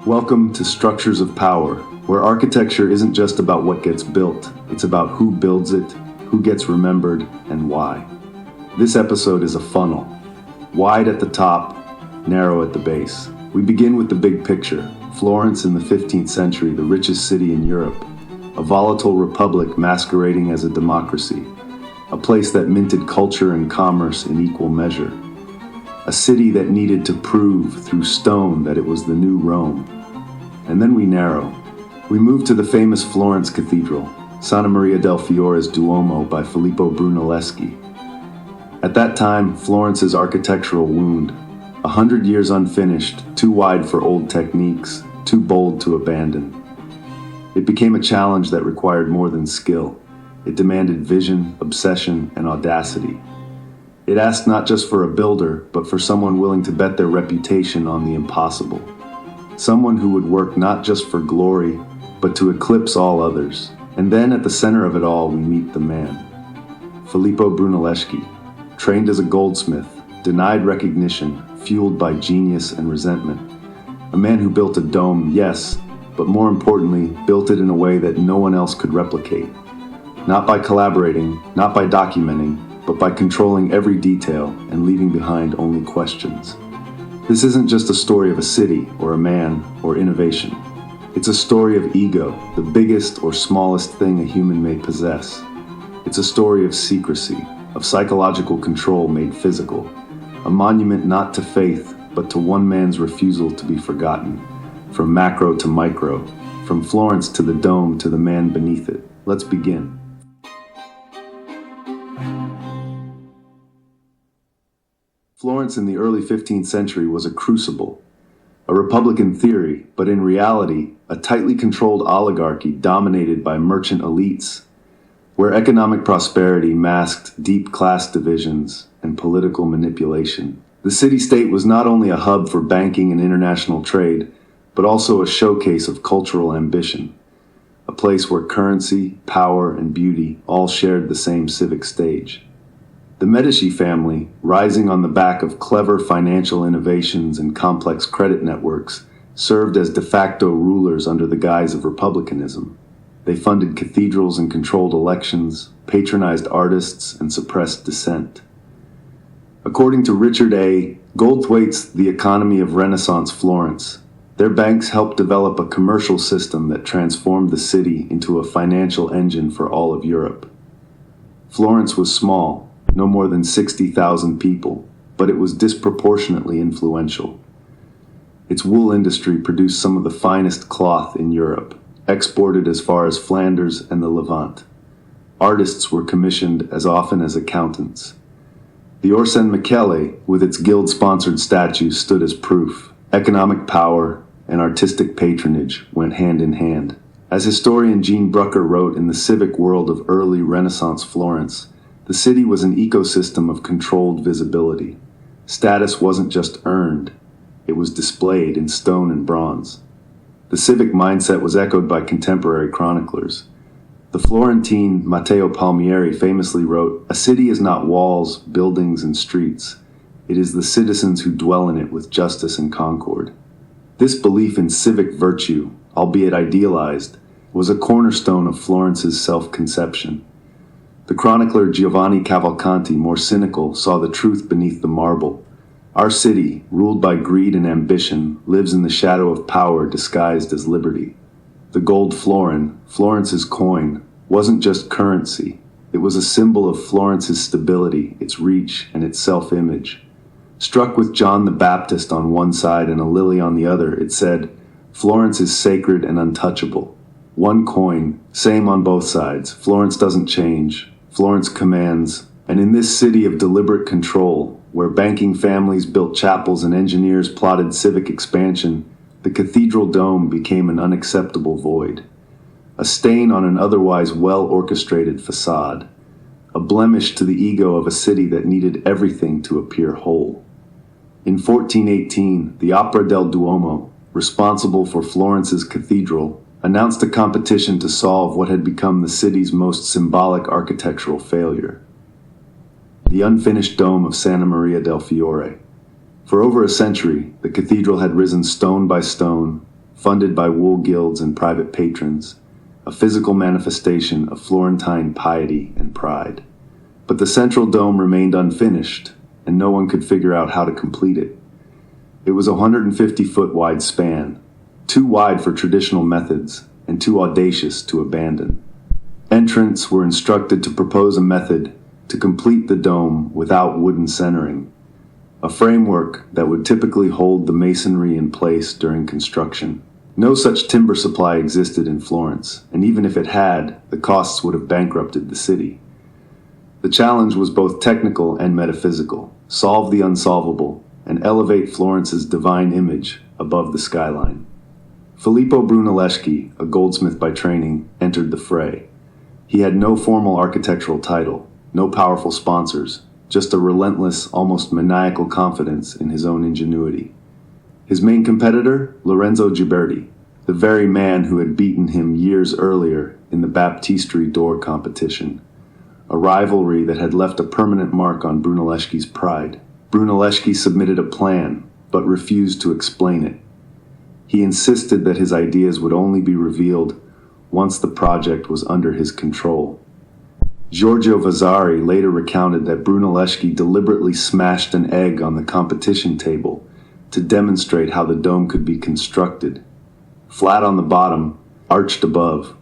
Welcome to Structures of Power, where architecture isn't just about what gets built, it's about who builds it, who gets remembered, and why. This episode is a funnel. Wide at the top, narrow at the base. We begin with the big picture. Florence in the 15th century, the richest city in Europe. A volatile republic masquerading as a democracy. A place that minted culture and commerce in equal measure. A city that needed to prove through stone that it was the new Rome. And then we narrow. We move to the famous Florence Cathedral, Santa Maria del Fiore's Duomo by Filippo Brunelleschi. At that time, Florence's architectural wound, 100 years unfinished, too wide for old techniques, too bold to abandon. It became a challenge that required more than skill. It demanded vision, obsession, and audacity. It asked not just for a builder, but for someone willing to bet their reputation on the impossible. Someone who would work not just for glory, but to eclipse all others. And then at the center of it all, we meet the man. Filippo Brunelleschi, trained as a goldsmith, denied recognition, fueled by genius and resentment. A man who built a dome, yes, but more importantly, built it in a way that no one else could replicate. Not by collaborating, not by documenting, but by controlling every detail and leaving behind only questions. This isn't just a story of a city, or a man, or innovation. It's a story of ego, the biggest or smallest thing a human may possess. It's a story of secrecy, of psychological control made physical. A monument not to faith, but to one man's refusal to be forgotten. From macro to micro, from Florence to the dome to the man beneath it. Let's begin. Florence in the early 15th century was a crucible, a republic in theory, but in reality, a tightly controlled oligarchy dominated by merchant elites, where economic prosperity masked deep class divisions and political manipulation. The city-state was not only a hub for banking and international trade, but also a showcase of cultural ambition, a place where currency, power, and beauty all shared the same civic stage. The Medici family, rising on the back of clever financial innovations and complex credit networks, served as de facto rulers under the guise of republicanism. They funded cathedrals and controlled elections, patronized artists, and suppressed dissent. According to Richard A. Goldthwait's The Economy of Renaissance Florence, their banks helped develop a commercial system that transformed the city into a financial engine for all of Europe. Florence was small, no more than 60,000 people, but it was disproportionately influential. Its wool industry produced some of the finest cloth in Europe, exported as far as Flanders and the Levant. Artists were commissioned as often as accountants. The Orsen Michele, with its guild-sponsored statues, stood as proof. Economic power and artistic patronage went hand in hand. As historian Jean Brucker wrote in The Civic World of Early Renaissance Florence, the city was an ecosystem of controlled visibility. Status wasn't just earned, it was displayed in stone and bronze. The civic mindset was echoed by contemporary chroniclers. The Florentine Matteo Palmieri famously wrote, "A city is not walls, buildings, and streets. It is the citizens who dwell in it with justice and concord." This belief in civic virtue, albeit idealized, was a cornerstone of Florence's self-conception. The chronicler Giovanni Cavalcanti, more cynical, saw the truth beneath the marble. Our city, ruled by greed and ambition, lives in the shadow of power disguised as liberty. The gold florin, Florence's coin, wasn't just currency. It was a symbol of Florence's stability, its reach, and its self-image. Struck with John the Baptist on one side and a lily on the other, it said, "Florence is sacred and untouchable." One coin, same on both sides. Florence doesn't change. Florence commands. And in this city of deliberate control, where banking families built chapels and engineers plotted civic expansion, the cathedral dome became an unacceptable void. A stain on an otherwise well-orchestrated facade. A blemish to the ego of a city that needed everything to appear whole. In 1418, the Opera del Duomo, responsible for Florence's cathedral, announced a competition to solve what had become the city's most symbolic architectural failure: the unfinished dome of Santa Maria del Fiore. For over a century, the cathedral had risen stone by stone, funded by wool guilds and private patrons, a physical manifestation of Florentine piety and pride. But the central dome remained unfinished, and no one could figure out how to complete it. It was a 150-foot wide span, too wide for traditional methods and too audacious to abandon. Entrants were instructed to propose a method to complete the dome without wooden centering, a framework that would typically hold the masonry in place during construction. No such timber supply existed in Florence, and even if it had, the costs would have bankrupted the city. The challenge was both technical and metaphysical: solve the unsolvable and elevate Florence's divine image above the skyline. Filippo Brunelleschi, a goldsmith by training, entered the fray. He had no formal architectural title, no powerful sponsors, just a relentless, almost maniacal confidence in his own ingenuity. His main competitor, Lorenzo Ghiberti, the very man who had beaten him years earlier in the baptistery door competition, a rivalry that had left a permanent mark on Brunelleschi's pride. Brunelleschi submitted a plan, but refused to explain it. He insisted that his ideas would only be revealed once the project was under his control. Giorgio Vasari later recounted that Brunelleschi deliberately smashed an egg on the competition table to demonstrate how the dome could be constructed, flat on the bottom, arched above,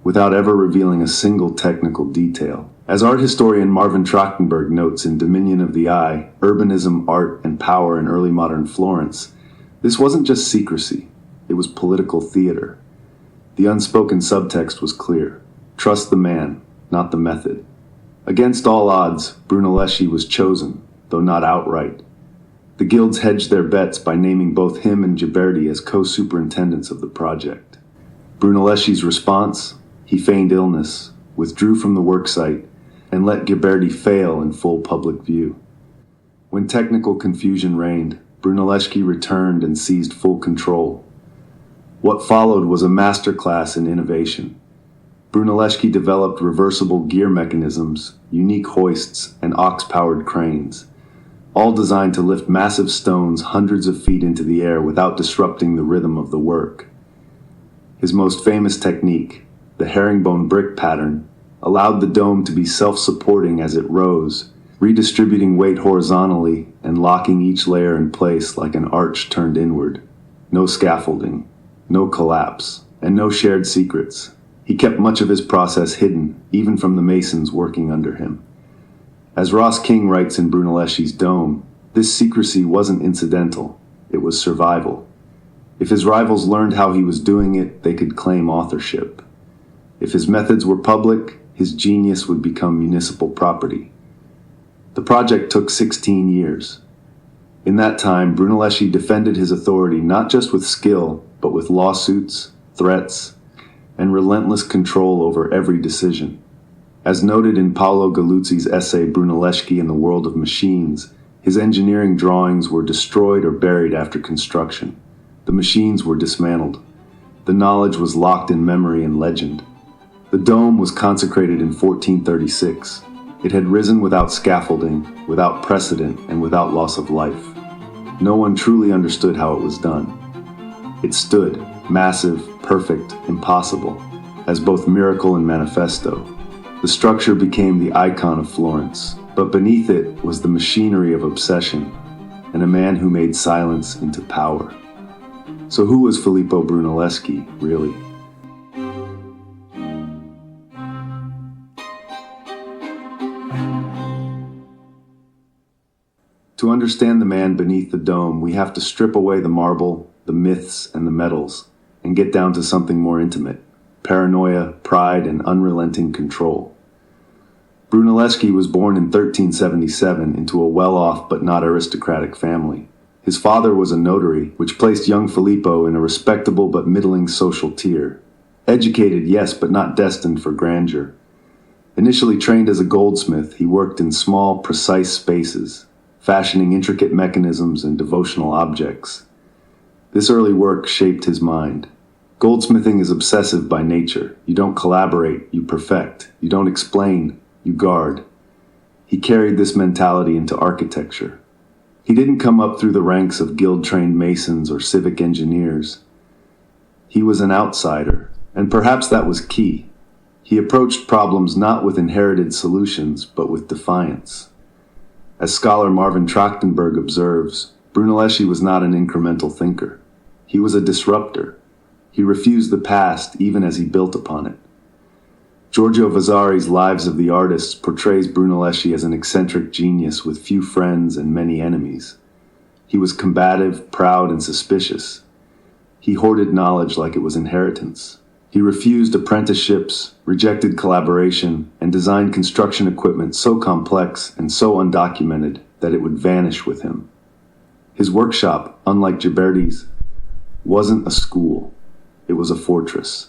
without ever revealing a single technical detail. As art historian Marvin Trachtenberg notes in Dominion of the Eye, Urbanism, Art, and Power in Early Modern Florence, this wasn't just secrecy, it was political theater. The unspoken subtext was clear: trust the man, not the method. Against all odds, Brunelleschi was chosen, though not outright. The guilds hedged their bets by naming both him and Ghiberti as co-superintendents of the project. Brunelleschi's response? He feigned illness, withdrew from the worksite, and let Ghiberti fail in full public view. When technical confusion reigned, Brunelleschi returned and seized full control. What followed was a masterclass in innovation. Brunelleschi developed reversible gear mechanisms, unique hoists, and ox-powered cranes, all designed to lift massive stones hundreds of feet into the air without disrupting the rhythm of the work. His most famous technique, the herringbone brick pattern, allowed the dome to be self-supporting as it rose, redistributing weight horizontally and locking each layer in place like an arch turned inward. No scaffolding, no collapse, and no shared secrets. He kept much of his process hidden, even from the masons working under him. As Ross King writes in Brunelleschi's Dome, this secrecy wasn't incidental, it was survival. If his rivals learned how he was doing it, they could claim authorship. If his methods were public, his genius would become municipal property. The project took 16 years. In that time, Brunelleschi defended his authority not just with skill, but with lawsuits, threats, and relentless control over every decision. As noted in Paolo Galluzzi's essay Brunelleschi in the World of Machines, his engineering drawings were destroyed or buried after construction. The machines were dismantled. The knowledge was locked in memory and legend. The dome was consecrated in 1436. It had risen without scaffolding, without precedent, and without loss of life. No one truly understood how it was done. It stood, massive, perfect, impossible, as both miracle and manifesto. The structure became the icon of Florence, but beneath it was the machinery of obsession, and a man who made silence into power. So who was Filippo Brunelleschi, really? To understand the man beneath the dome, we have to strip away the marble, the myths, and the medals, and get down to something more intimate: paranoia, pride, and unrelenting control. Brunelleschi was born in 1377 into a well-off but not aristocratic family. His father was a notary, which placed young Filippo in a respectable but middling social tier. Educated, yes, but not destined for grandeur. Initially trained as a goldsmith, he worked in small, precise spaces, fashioning intricate mechanisms and devotional objects. This early work shaped his mind. Goldsmithing is obsessive by nature. You don't collaborate, you perfect. You don't explain, you guard. He carried this mentality into architecture. He didn't come up through the ranks of guild-trained masons or civic engineers. He was an outsider, and perhaps that was key. He approached problems not with inherited solutions, but with defiance. As scholar Marvin Trachtenberg observes, Brunelleschi was not an incremental thinker. He was a disruptor. He refused the past even as he built upon it. Giorgio Vasari's Lives of the Artists portrays Brunelleschi as an eccentric genius with few friends and many enemies. He was combative, proud, and suspicious. He hoarded knowledge like it was inheritance. He refused apprenticeships, rejected collaboration, and designed construction equipment so complex and so undocumented that it would vanish with him. His workshop, unlike Ghiberti's, wasn't a school. It was a fortress.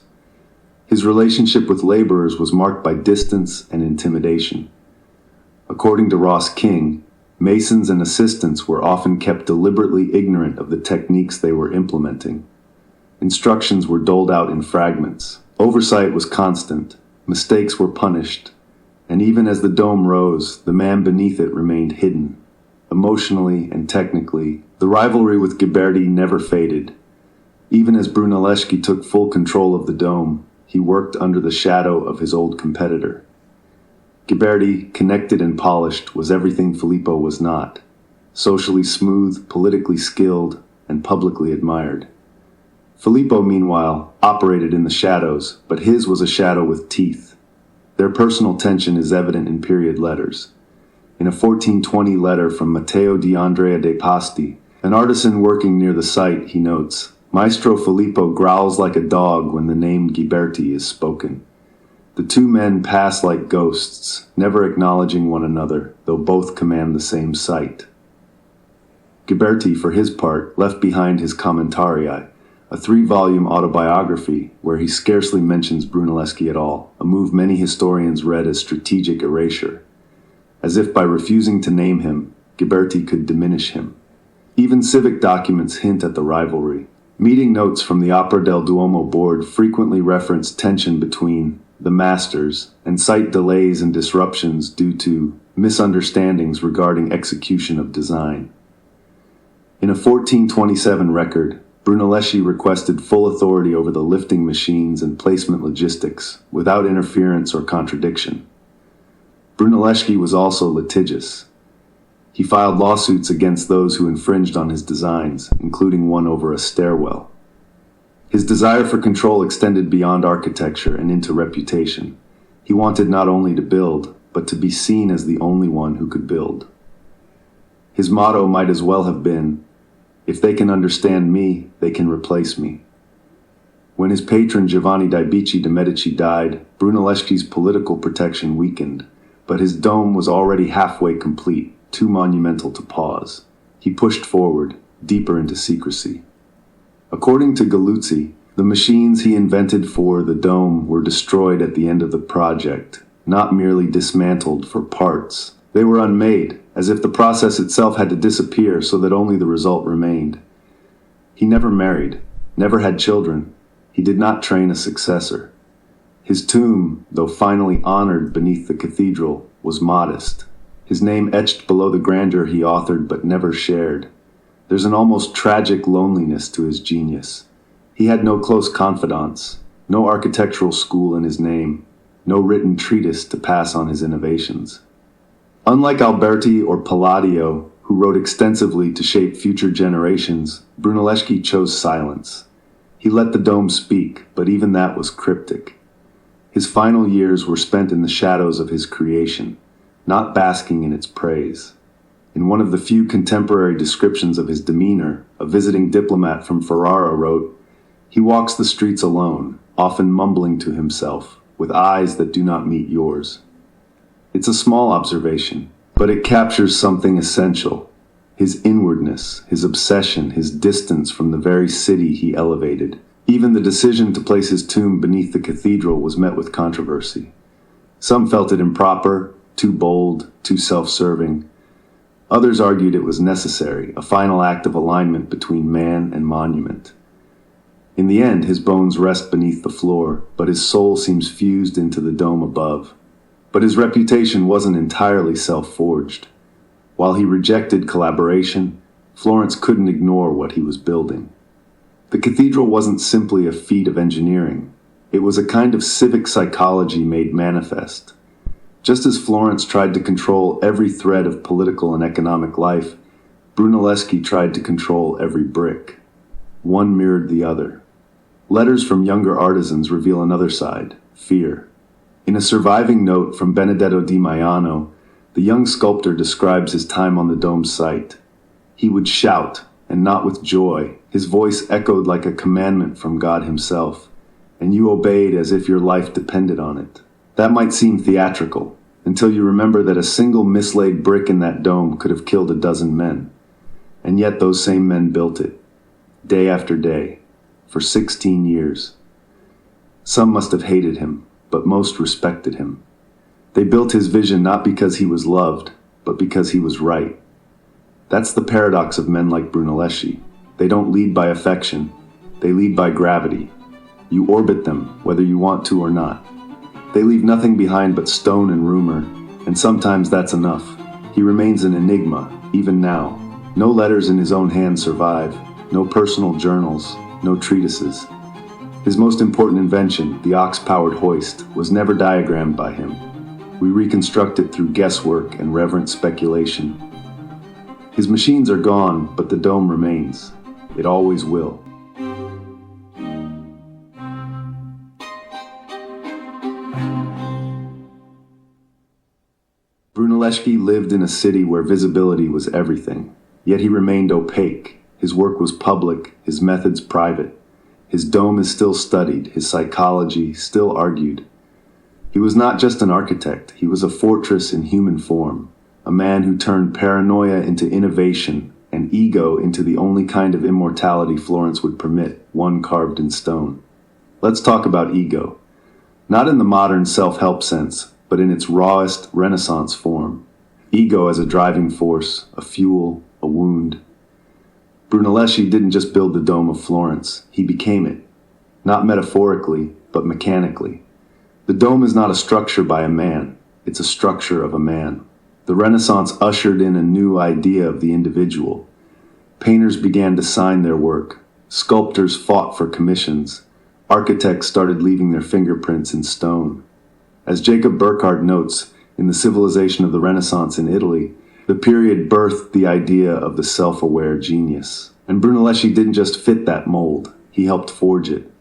His relationship with laborers was marked by distance and intimidation. According to Ross King, masons and assistants were often kept deliberately ignorant of the techniques they were implementing. Instructions were doled out in fragments. Oversight was constant. Mistakes were punished. And even as the dome rose, the man beneath it remained hidden. Emotionally and technically, the rivalry with Ghiberti never faded. Even as Brunelleschi took full control of the dome, he worked under the shadow of his old competitor. Ghiberti, connected and polished, was everything Filippo was not. Socially smooth, politically skilled, and publicly admired. Filippo, meanwhile, operated in the shadows, but his was a shadow with teeth. Their personal tension is evident in period letters. In a 1420 letter from Matteo di Andrea de Pasti, an artisan working near the site, he notes, "Maestro Filippo growls like a dog when the name Ghiberti is spoken. The two men pass like ghosts, never acknowledging one another, though both command the same sight." Ghiberti, for his part, left behind his Commentarii, a 3-volume autobiography where he scarcely mentions Brunelleschi at all, a move many historians read as strategic erasure. As if by refusing to name him, Ghiberti could diminish him. Even civic documents hint at the rivalry. Meeting notes from the Opera del Duomo board frequently reference tension between the masters and cite delays and disruptions due to misunderstandings regarding execution of design. In a 1427 record, Brunelleschi requested full authority over the lifting machines and placement logistics, without interference or contradiction. Brunelleschi was also litigious. He filed lawsuits against those who infringed on his designs, including one over a stairwell. His desire for control extended beyond architecture and into reputation. He wanted not only to build, but to be seen as the only one who could build. His motto might as well have been, "If they can understand me, they can replace me." When his patron Giovanni di Bicci de' Medici died, Brunelleschi's political protection weakened, but his dome was already halfway complete, too monumental to pause. He pushed forward, deeper into secrecy. According to Galuzzi, the machines he invented for the dome were destroyed at the end of the project, not merely dismantled for parts. They were unmade, as if the process itself had to disappear so that only the result remained. He never married, never had children. He did not train a successor. His tomb, though finally honored beneath the cathedral, was modest. His name etched below the grandeur he authored but never shared. There's an almost tragic loneliness to his genius. He had no close confidants, no architectural school in his name, no written treatise to pass on his innovations. Unlike Alberti or Palladio, who wrote extensively to shape future generations, Brunelleschi chose silence. He let the dome speak, but even that was cryptic. His final years were spent in the shadows of his creation, not basking in its praise. In one of the few contemporary descriptions of his demeanor, a visiting diplomat from Ferrara wrote, "He walks the streets alone, often mumbling to himself, with eyes that do not meet yours." It's a small observation, but it captures something essential. His inwardness, his obsession, his distance from the very city he elevated. Even the decision to place his tomb beneath the cathedral was met with controversy. Some felt it improper, too bold, too self-serving. Others argued it was necessary, a final act of alignment between man and monument. In the end, his bones rest beneath the floor, but his soul seems fused into the dome above. But his reputation wasn't entirely self-forged. While he rejected collaboration, Florence couldn't ignore what he was building. The cathedral wasn't simply a feat of engineering. It was a kind of civic psychology made manifest. Just as Florence tried to control every thread of political and economic life, Brunelleschi tried to control every brick. One mirrored the other. Letters from younger artisans reveal another side, fear. In a surviving note from Benedetto di Maiano, the young sculptor describes his time on the dome's site. He would shout, and not with joy. His voice echoed like a commandment from God himself, and you obeyed as if your life depended on it. That might seem theatrical, until you remember that a single mislaid brick in that dome could have killed a dozen men. And yet those same men built it, day after day, for 16 years. Some must have hated him, but most respected him. They built his vision not because he was loved, but because he was right. That's the paradox of men like Brunelleschi. They don't lead by affection, they lead by gravity. You orbit them, whether you want to or not. They leave nothing behind but stone and rumor, and sometimes that's enough. He remains an enigma, even now. No letters in his own hand survive, no personal journals, no treatises. His most important invention, the ox-powered hoist, was never diagrammed by him. We reconstruct it through guesswork and reverent speculation. His machines are gone, but the dome remains. It always will. Brunelleschi lived in a city where visibility was everything, yet he remained opaque. His work was public, his methods private. His dome is still studied, his psychology still argued. He was not just an architect, he was a fortress in human form, a man who turned paranoia into innovation and ego into the only kind of immortality Florence would permit, one carved in stone. Let's talk about ego. Not in the modern self-help sense, but in its rawest Renaissance form. Ego as a driving force, a fuel, a wound. Brunelleschi didn't just build the Dome of Florence, he became it. Not metaphorically, but mechanically. The dome is not a structure by a man, it's a structure of a man. The Renaissance ushered in a new idea of the individual. Painters began to sign their work. Sculptors fought for commissions. Architects started leaving their fingerprints in stone. As Jacob Burckhardt notes, in The Civilization of the Renaissance in Italy, the period birthed the idea of the self-aware genius. And Brunelleschi didn't just fit that mold, he helped forge it.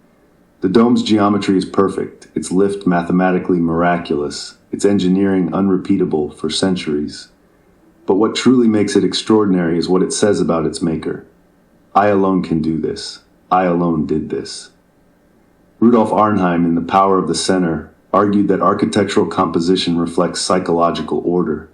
The dome's geometry is perfect, its lift mathematically miraculous, its engineering unrepeatable for centuries. But what truly makes it extraordinary is what it says about its maker. I alone can do this. I alone did this. Rudolf Arnheim, in The Power of the Center, argued that architectural composition reflects psychological order.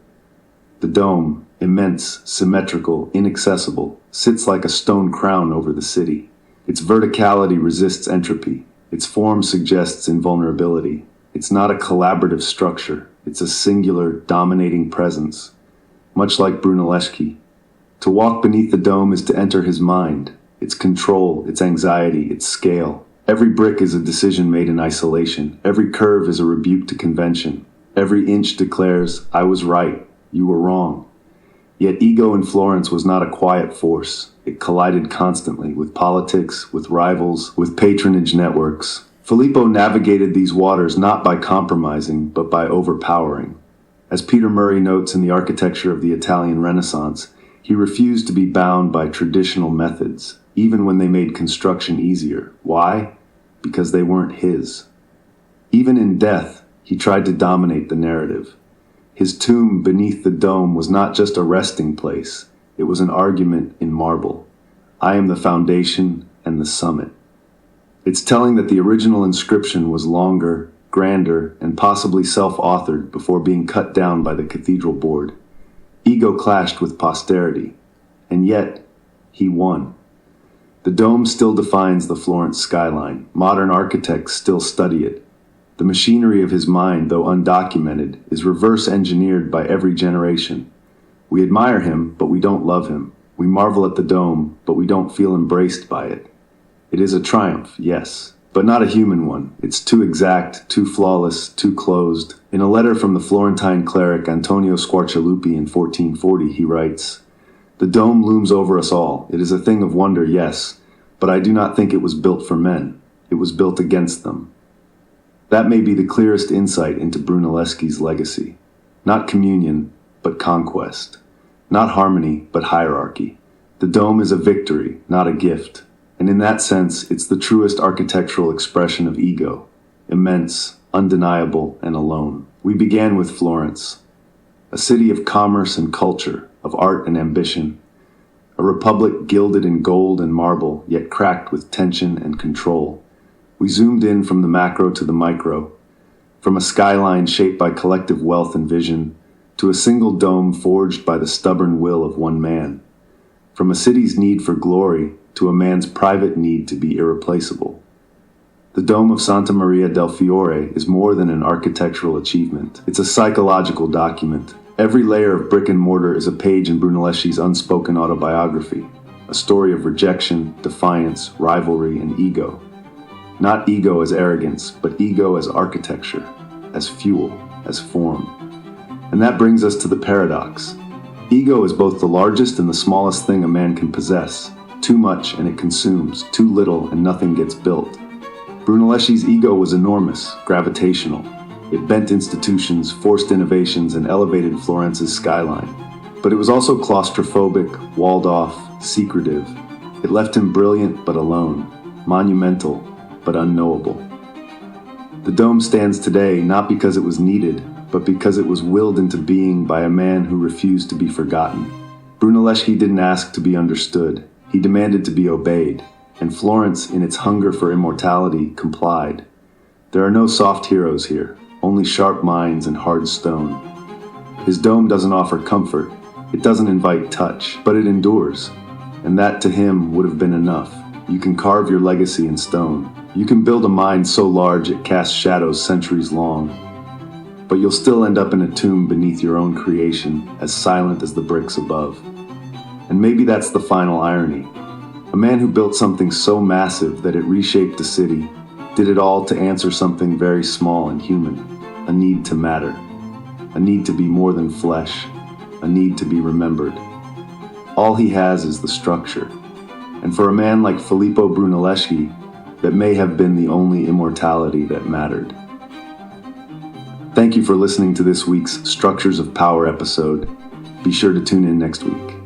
The dome, immense, symmetrical, inaccessible, sits like a stone crown over the city. Its verticality resists entropy. Its form suggests invulnerability. It's not a collaborative structure. It's a singular, dominating presence. Much like Brunelleschi. To walk beneath the dome is to enter his mind. Its control, its anxiety, its scale. Every brick is a decision made in isolation. Every curve is a rebuke to convention. Every inch declares, I was right. You were wrong. Yet ego in Florence was not a quiet force. It collided constantly with politics, with rivals, with patronage networks. Filippo navigated these waters not by compromising, but by overpowering. As Peter Murray notes in The Architecture of the Italian Renaissance, he refused to be bound by traditional methods, even when they made construction easier. Why? Because they weren't his. Even in death, he tried to dominate the narrative. His tomb beneath the dome was not just a resting place, it was an argument in marble. I am the foundation and the summit. It's telling that the original inscription was longer, grander, and possibly self-authored before being cut down by the cathedral board. Ego clashed with posterity, and yet, he won. The dome still defines the Florence skyline. Modern architects still study it. The machinery of his mind, though undocumented, is reverse-engineered by every generation. We admire him, but we don't love him. We marvel at the dome, but we don't feel embraced by it. It is a triumph, yes, but not a human one. It's too exact, too flawless, too closed. In a letter from the Florentine cleric Antonio Squarcialupi in 1440, he writes, "The dome looms over us all. It is a thing of wonder, yes, but I do not think it was built for men. It was built against them. That may be the clearest insight into Brunelleschi's legacy. Not communion, but conquest. Not harmony, but hierarchy. The dome is a victory, not a gift. And in that sense, it's the truest architectural expression of ego. Immense, undeniable, and alone. We began with Florence, a city of commerce and culture, of art and ambition, a republic gilded in gold and marble, yet cracked with tension and control. We zoomed in from the macro to the micro, from a skyline shaped by collective wealth and vision, to a single dome forged by the stubborn will of one man, from a city's need for glory to a man's private need to be irreplaceable. The Dome of Santa Maria del Fiore is more than an architectural achievement. It's a psychological document. Every layer of brick and mortar is a page in Brunelleschi's unspoken autobiography, a story of rejection, defiance, rivalry, and ego. Not ego as arrogance, but ego as architecture, as fuel, as form. And that brings us to the paradox. Ego is both the largest and the smallest thing a man can possess. Too much and it consumes, too little and nothing gets built. Brunelleschi's ego was enormous, gravitational. It bent institutions, forced innovations, and elevated Florence's skyline. But it was also claustrophobic, walled off, secretive. It left him brilliant but alone, monumental but unknowable. The dome stands today not because it was needed, but because it was willed into being by a man who refused to be forgotten. Brunelleschi didn't ask to be understood. He demanded to be obeyed. And Florence, in its hunger for immortality, complied. There are no soft heroes here, only sharp minds and hard stone. His dome doesn't offer comfort, it doesn't invite touch, but it endures. And that to him would have been enough. You can carve your legacy in stone. You can build a mind so large it casts shadows centuries long. But you'll still end up in a tomb beneath your own creation, as silent as the bricks above. And maybe that's the final irony. A man who built something so massive that it reshaped a city, did it all to answer something very small and human, a need to matter, a need to be more than flesh, a need to be remembered. All he has is the structure, and for a man like Filippo Brunelleschi, that may have been the only immortality that mattered. Thank you for listening to this week's Structures of Power episode. Be sure to tune in next week.